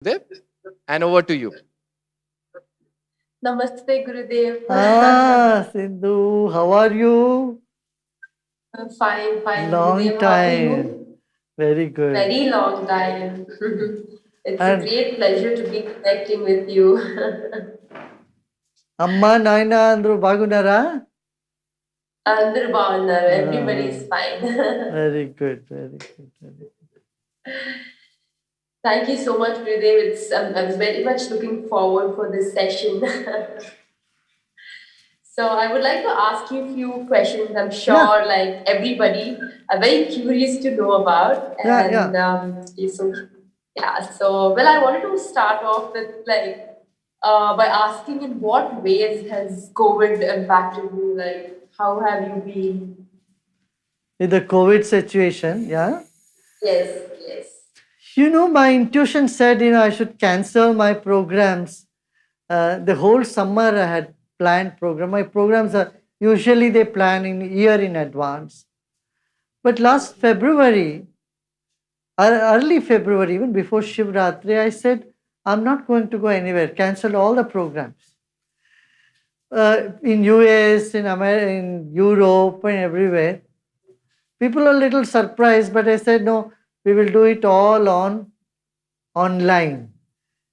Dev, and over to you. Namaste, Gurudev. Sindhu, how are you? Fine, fine, Long Gurudev. How are time. you? Very good. Very long time. It's a And great pleasure to be connecting with you. Amma, Naina, Andru Bagunara? Andar Bhavnar, everybody is fine. Very good, very good, very good. Thank you so much, Gurudev. I'm very much looking forward for this session. So I would like to ask you a few questions. I'm Yeah, sure, like everybody, are very curious to know about. yeah. And so yeah, so well, I wanted to start off with like by asking in what ways has COVID impacted you? Like, how have you been? In the COVID situation, yeah. Yes, yes. My intuition said, I should cancel my programs. The whole summer I had planned program. My programs are usually they plan in year in advance. But last February, early February, even before Shivratri, I said, I'm not going to go anywhere. Cancel all the programs. In US, in America, in Europe, and everywhere. People are a little surprised, but I said, no, we will do it all online.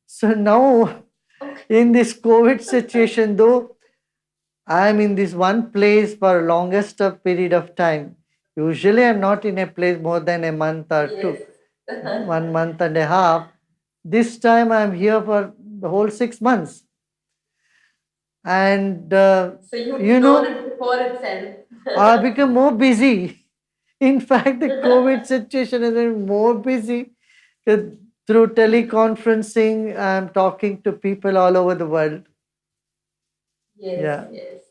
So now, in this COVID situation, though, I am in this one place for longest of period of time. Usually, I'm not in a place more than a month or two, Yes. 1 month and a half. This time, I'm here for the whole 6 months, and So you've you known know, it before itself. I become more busy. In fact, the COVID situation has been more busy. uh, Through teleconferencing. I'm talking to people all over the world. Yes, Yeah. yes.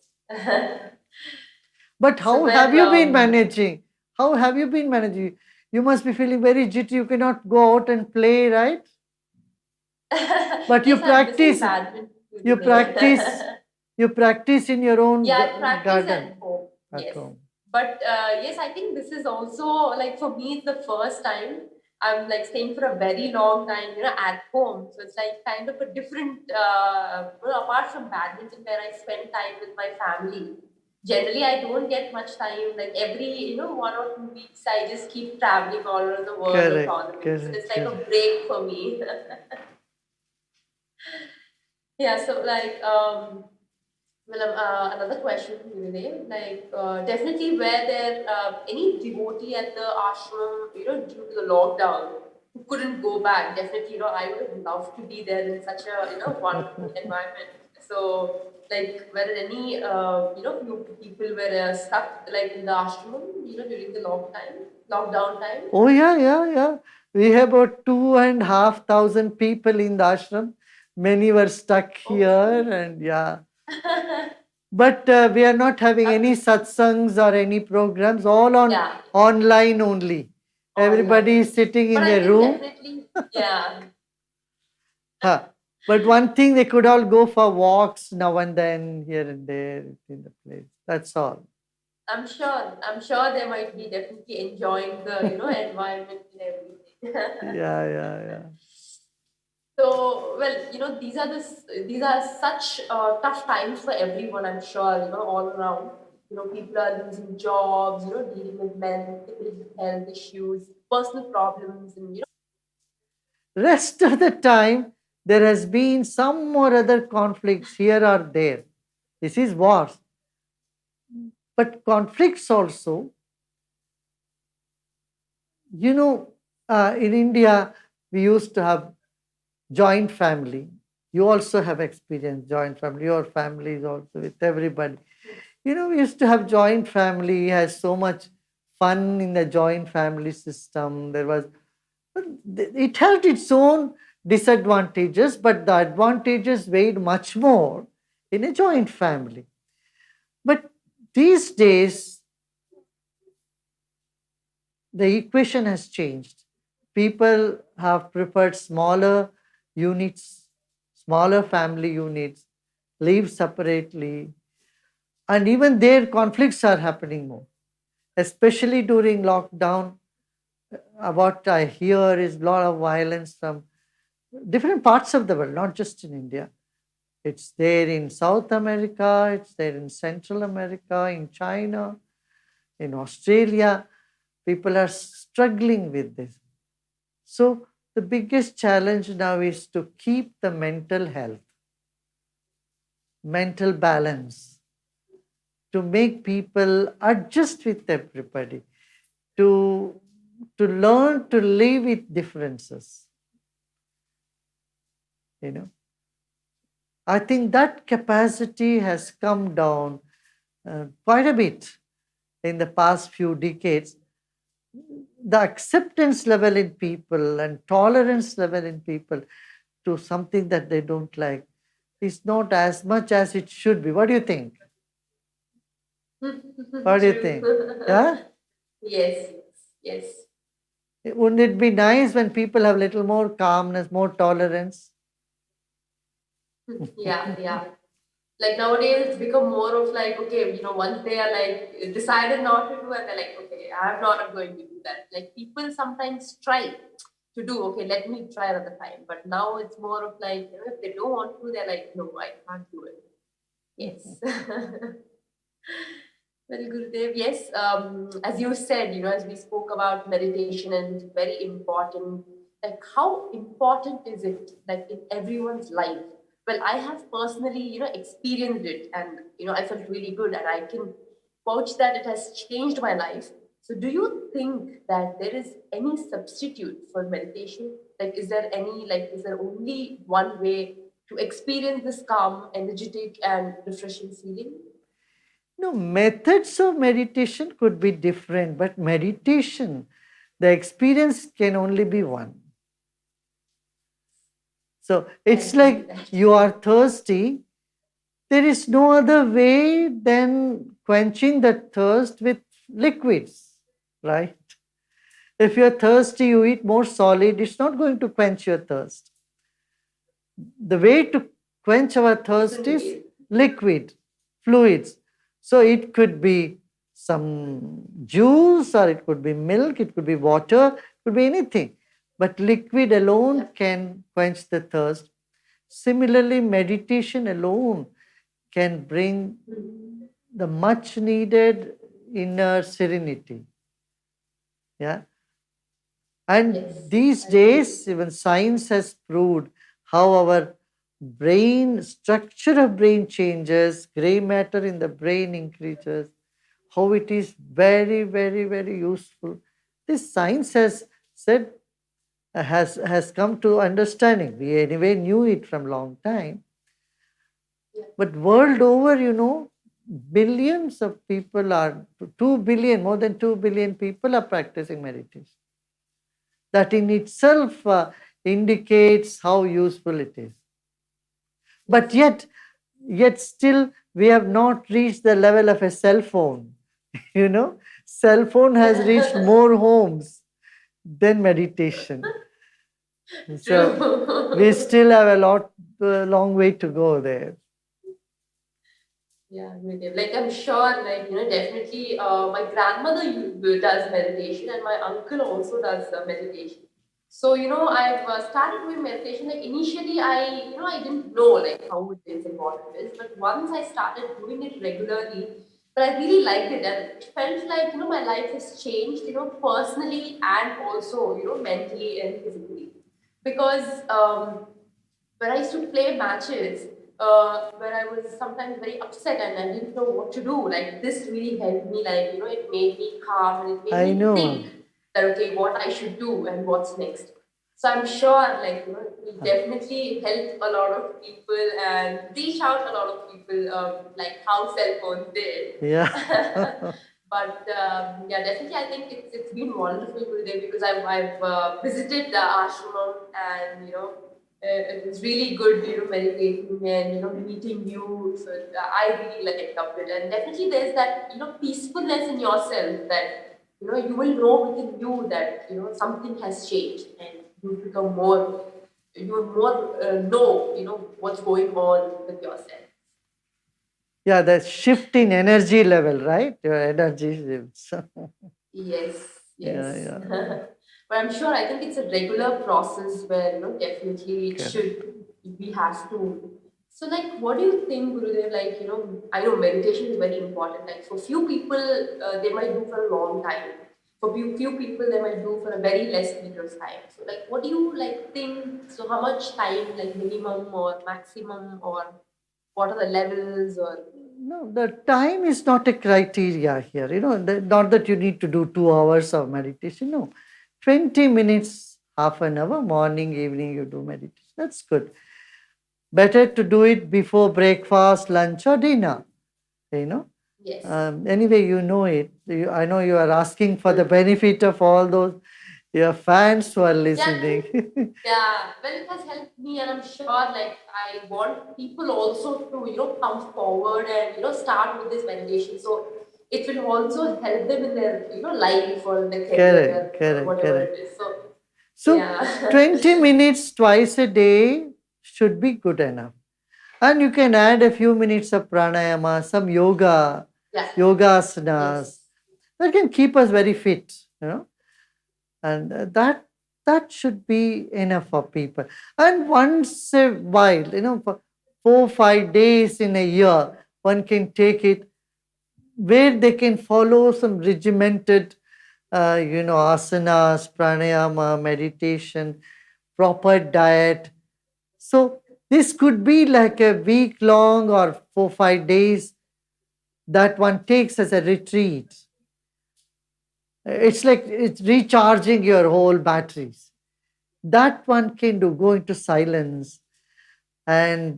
But So how have well, you been managing? How have you been managing? You must be feeling very jittery. You cannot go out and play, right? But you yes, I'm missing practice. badminton You today. practice. You practice in your own Yeah, I practice garden at home. at Yes. home. But yes, I think this is also like for me, it's the first time I'm like staying for a very long time, at home. So it's like kind of a different, apart from badminton where I spend time with my family. Generally, I don't get much time. Like every, 1 or 2 weeks, I just keep traveling all over the world or Correct, tournaments. So correct, it's like a correct. break for me. Yeah, so like well, another question for you, Vinay. Like, definitely, were there any devotee at the ashram, due to the lockdown, who couldn't go back? Definitely, I would have loved to be there in such a, wonderful environment. So, like, were there any, few people were stuck like in the ashram, during the lockdown time? Oh yeah, yeah, yeah. We have about 2,500 people in the ashram. Many were stuck here, Okay. and yeah. But we are not having any satsangs or any programs. All on Yeah, online only. Everybody online. is sitting But in I their think room. definitely, yeah. Huh. But one thing, they could all go for walks now and then, here and there in the place. That's all. I'm sure they might be definitely enjoying the, environment and everything. Yeah, yeah, yeah. So, well, these are such tough times for everyone, I'm sure, all around. People are losing jobs, dealing with mental health issues, personal problems, and Rest of the time, there has been some or other conflicts here or there. This is wars. But conflicts also, you know, in India, we used to have joint family. You also have experienced joint family. Your family is also with everybody. We used to have joint family, has so much fun in the joint family system. But it had its own disadvantages, but the advantages weighed much more in a joint family. But these days, the equation has changed. People have preferred smaller units, smaller family units, live separately, and even their conflicts are happening more, especially during lockdown. What I hear is a lot of violence from different parts of the world, not just in India. It's there in South America, it's there in Central America, in China, in Australia. People are struggling with this. So, the biggest challenge now is to keep the mental health, mental balance, to make people adjust with everybody, to, to learn to live with differences. You know, I think that capacity has come down quite a bit in the past few decades. The acceptance level in people and tolerance level in people to something that they don't like is not as much as it should be. What do you think? What do you think? Yeah? Yes, yes. Wouldn't it be nice when people have little more calmness, more tolerance? Yeah, yeah. Like nowadays, it's become more of like, okay, once they are like decided not to do it, they're like, okay, I'm not going to do that. Like people sometimes try to do, okay, let me try another time. But now it's more of like, if they don't want to, they're like, no, I can't do it. Yes. Very good, Dev. Yes, as you said, as we spoke about meditation and it's very important, like how important is it like in everyone's life? Well, I have personally, experienced it and, I felt really good and I can vouch that it has changed my life. So do you think that there is any substitute for meditation? Like, is there only one way to experience this calm, energetic and refreshing feeling? No, methods of meditation could be different, but meditation, the experience can only be one. So I it's agree with like that. you are thirsty. There is no other way than quenching that thirst with liquids, right? If you're thirsty, you eat more solid, it's not going to quench your thirst. The way to quench our thirst Different is ways. liquid, fluids. So it could be some juice, or it could be milk, it could be water, it could be anything. But liquid alone Yeah. can quench the thirst. Similarly, meditation alone can bring Mhm. the much needed inner serenity. Yeah. And Yes, these I agree with days, you. even science has proved how our brain structure of brain changes, gray matter in the brain increases, how it is very, very, very useful. This science has said has come to understanding. We anyway knew it from long time. Yeah. But world over, billions of people are 2 billion, more than 2 billion people are practicing meditation. That in itself indicates how useful it is. But Yes. yet still we have not reached the level of a cell phone. you know Cell phone has reached more homes than meditation. So we True. still have a long way to go there. Yeah, with it. Like I'm sure, like definitely, my grandmother does meditation, and my uncle also does meditation. So I've started doing meditation. Like initially, I didn't know like how it is and what it is, but once I started doing it regularly, but I really liked it, and it felt like my life has changed, personally and also mentally and physically, because where I used to play matches where I was sometimes very upset and I didn't know what to do. Like this really helped me. Like it made me calm and it made I me know. think that okay, what I should do and what's next. So I'm sure, like it will definitely help a lot of people and reach out a lot of people, like how cell phones did. Yeah. But yeah, definitely, I think it's been wonderful today because I've visited the ashram and it was really good, meditating and meeting you. So I really like loved it, and definitely there's that peacefulness in yourself that you will know within you that something has changed and you become more you more know what's going on with yourself. Yeah, the shift in energy level, right? Your energy shifts. Yes, Yeah, yes. yeah. But I'm sure I think it's a regular process where definitely it Correct. should we have to. So like, what do you think, Gurudev? Like I know meditation is very important. Like for few people, they might do for a long time. For few people, they might do for a very less period of time. So like, what do you like think? So how much time, like minimum or maximum, or what are the levels or No, the time is not a criteria here. Not that you need to do 2 hours of meditation. No, 20 minutes, half an hour, morning, evening, you do meditation. That's good. Better to do it before breakfast, lunch, or dinner. You know. yes? Anyway, you know it. I know you are asking for the benefit of all those your fans who are Yeah, listening. yeah, well, it has helped me, and I'm sure like I want people also to come forward and start with this meditation. So it will also help them in their life or their career Correct, or correct, whatever correct. it is. So So, yeah, 20 minutes twice a day should be good enough. And you can add a few minutes of pranayama, some yeah, yoga yes, asanas. That can keep us very fit. And that should be enough for people. And once a while, for 4 5 days in a year, one can take it where they can follow some regimented, asanas, pranayama, meditation, proper diet. So this could be like a week long or 4 5 days that one takes as a retreat. It's like it's recharging your whole batteries. That one can do. Go into silence and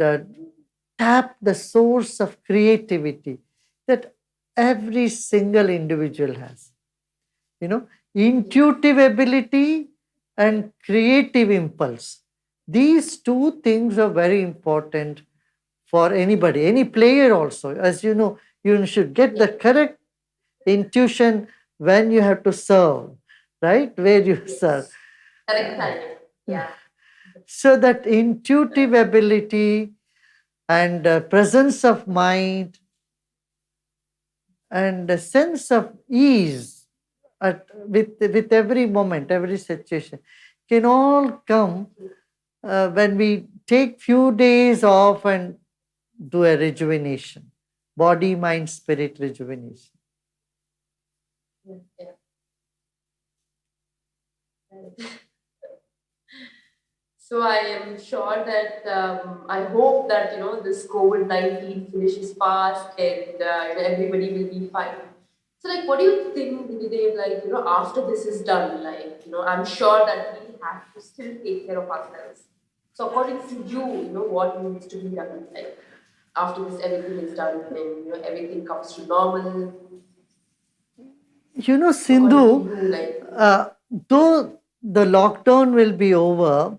tap the source of creativity that every single individual has. you know Intuitive ability and creative impulse, these two things are very important for anybody, any player also. As you know, you should get the yeah, correct intuition when you have to serve, right, where you serve. yes, correct Uh, timing. Yeah, so that intuitive ability and presence of mind and a sense of ease with every moment, every situation can all come when we take few days off and do a rejuvenation, body, mind, spirit rejuvenation. yeah, yeah. Right. So I am sure that I hope that this COVID-19 finishes fast and everybody will be fine. So like, what do you think, Gurudev? Like after this is done, like I'm sure that we have to still take care of ourselves. So according to you, what needs to be done? Like after this, everything is done and everything comes to normal. According to Sindhu, you, like uh, though the lockdown will be over,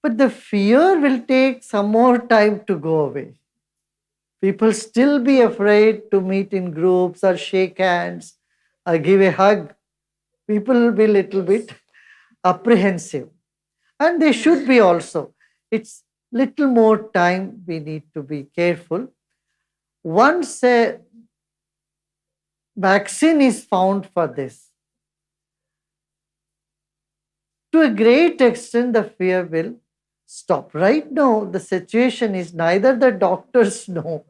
but the fear will take some more time to go away. People still be afraid to meet in groups or shake hands or give a hug. People will be little yes, bit apprehensive, and they should be also. It's little more time we need to be careful. Once a vaccine is found for this, to a great extent the fear will stop. Right now the situation is neither the doctors know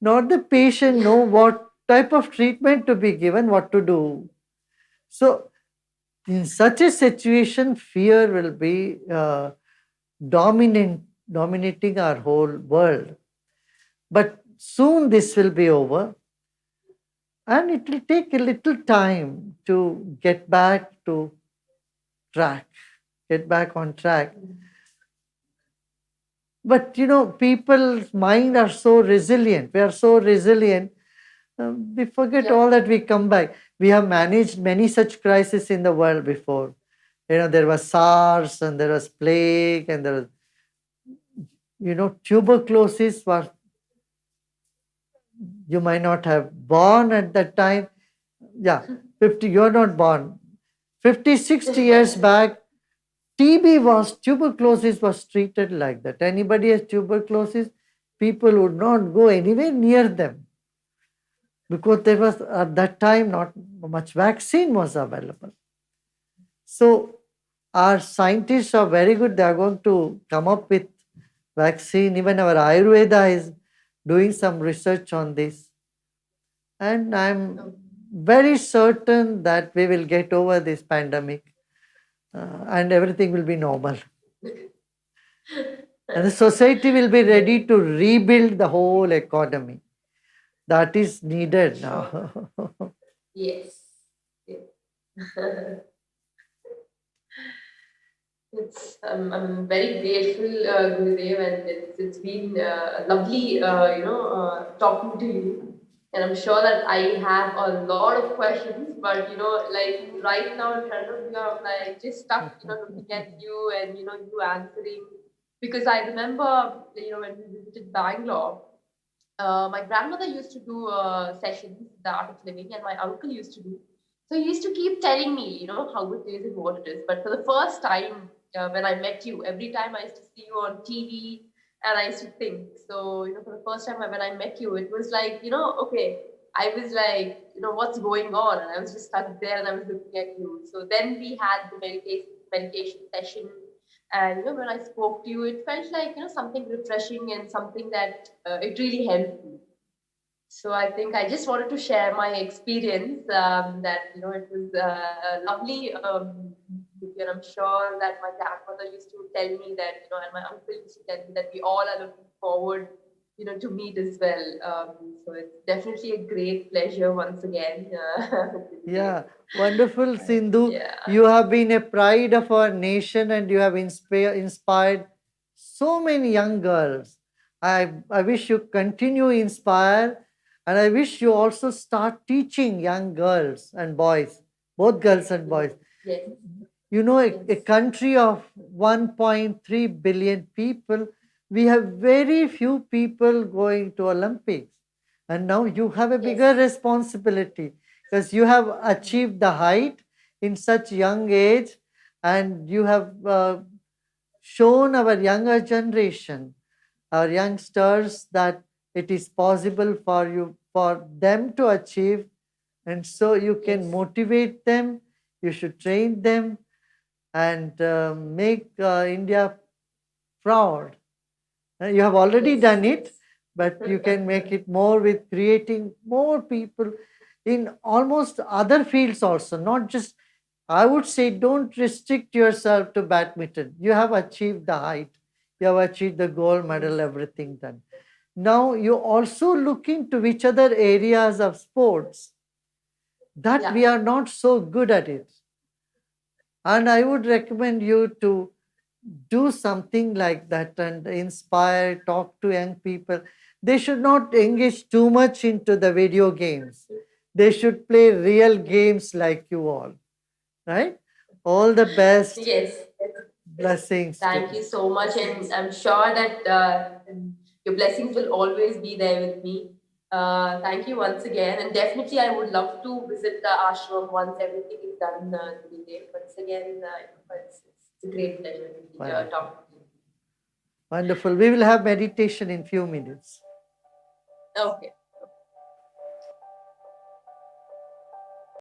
nor the patient know what type of treatment to be given, what to do. So in such a situation, fear will be dominating our whole world. But soon this will be over, and it will take a little time to get back to track, get back on track. But people's mind are so resilient. We are so resilient. We forget yeah, all that. We come back. We have managed many such crises in the world before. There was SARS and there was plague and there was tuberculosis was, you might not have born at that time. Yeah, 50, you're not born. 50, 60 years back, tuberculosis was treated like that. Anybody has tuberculosis, people would not go anywhere near them because there was at that time not much vaccine was available. So our scientists are very good. They are going to come up with vaccine. Even our Ayurveda is doing some research on this. And I'm very certain that we will get over this pandemic and everything will be normal. And the society will be ready to rebuild the whole economy. That is needed now. Yes. Yes. I'm very grateful, Gurudev, and it's been lovely, talking to you. And I'm sure that I have a lot of questions, but like right now in front of you, I'm like just stuck, looking at you and you answering. Because I remember, when we visited Bangalore, my grandmother used to do sessions, the art of living, and my uncle used to do. So he used to keep telling me, how it is and what it is. But for the first time, when I met you, every time I used to see you on TV, and I used to think. So, for the first time when I met you, it was like, okay, I was like, what's going on? And I was just stuck there and I was looking at you. So then we had the meditation session, and when I spoke to you, it felt like something refreshing and something that it really helped me. So I think I just wanted to share my experience. That it was lovely. And I'm sure that my grandmother used to tell me that and my uncle used to tell me that we all are looking forward to meet as well. So it's definitely a great pleasure once again. Yeah, wonderful, Sindhu. Yeah. You have been a pride of our nation and you have inspired so many young girls. I wish you continue inspire and I wish you also start teaching young girls and boys, both girls and boys. Yes. A country of 1.3 billion people, we have very few people going to Olympics. And now you have a bigger responsibility because you have achieved the height in such young age and you have shown our younger generation, our youngsters, that it is possible for them to achieve, and so you can motivate them, you should train them and make India proud. You have already done it, but you can make it more with creating more people in almost other fields also, not just, I would say, don't restrict yourself to badminton. You have achieved the height, you have achieved the gold medal, everything done. Now you also look into which other areas of sports that we are not so good at it. And I would recommend you to do something like that and inspire, talk to young people. They should not engage too much into the video games. They should play real games like you all, right? All the best. Yes. Blessings. Thank you so much, and I'm sure that your blessings will always be there with me. Thank you once again, and definitely I would love to visit the ashram once everything is done. Once again, it's a great pleasure to be talking to you. Wonderful. We will have meditation in few minutes. Okay.